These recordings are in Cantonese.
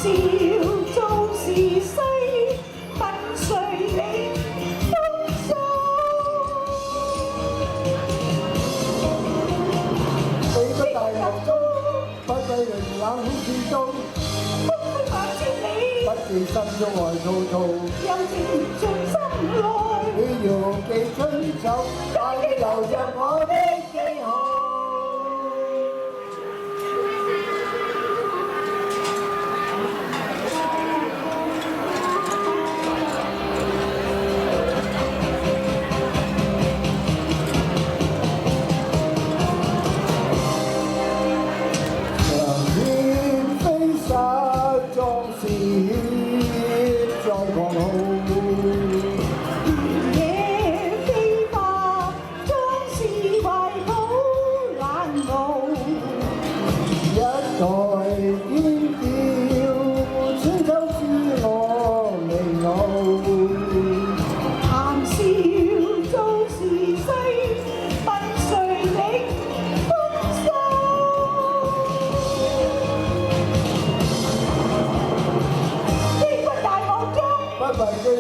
笑做是西，問誰領風騷？你不大學中，不計人冷似刀，風飛萬千里，不記心中愛滔滔。有情從心內，你要記春秋，大地留着我的記號。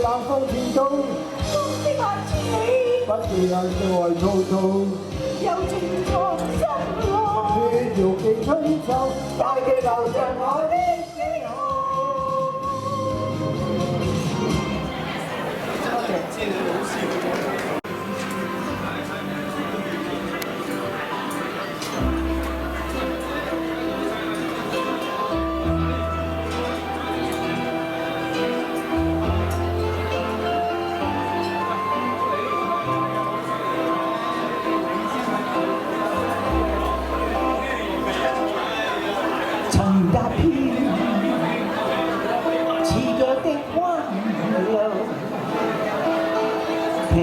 冷風天中，風飛萬千里，不記人愛滔滔。有情藏心內，血肉記春秋，大地留着我的記號。踏遍刺腳的彎路，疲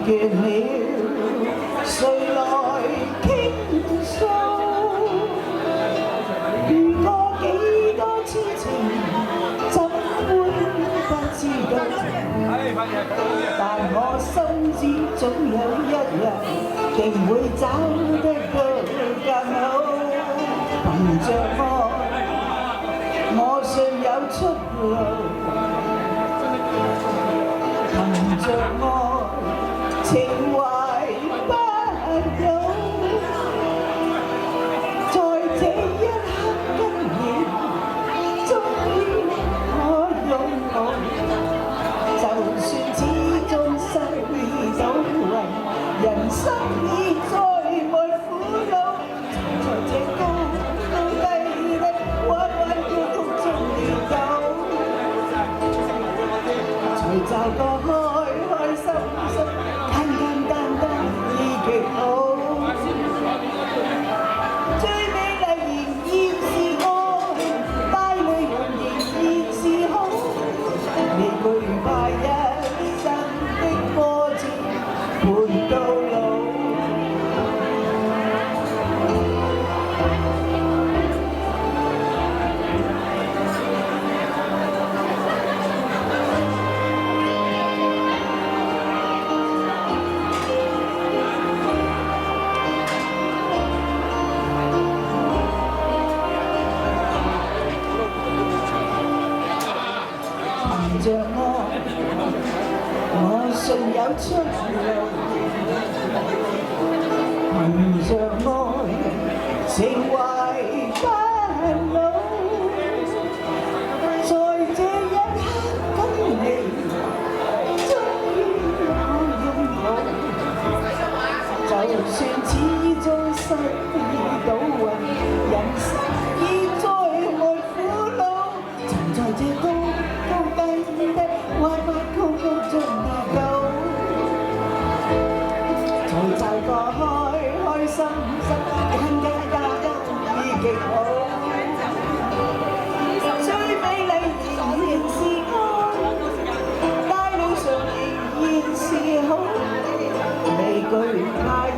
倦了，誰來傾訴？遇過幾多痴情，怎會不知道？但我心知總有一日，定會找得到更好，憑着愛。我信有出路，憑着愛，情懷不老。在這一刻跟你，終於可擁抱。就算始終失到魂，人生已再沒苦惱。在這高低的彎彎曲曲。找個開心心，簡單已極好。最美麗仍然是愛，帶淚人仍然是好。未懼怕一生的波折伴到老。憑着愛，我信有出路。憑着愛，情懷不老。在這一刻跟你，終於可擁抱。就算始終失到魂，人生已再沒苦惱。曾在這高低的彎彎曲曲中跌倒，才找個開心心，簡已極好。最美麗仍然是愛，帶淚上仍然是好，未懼怕一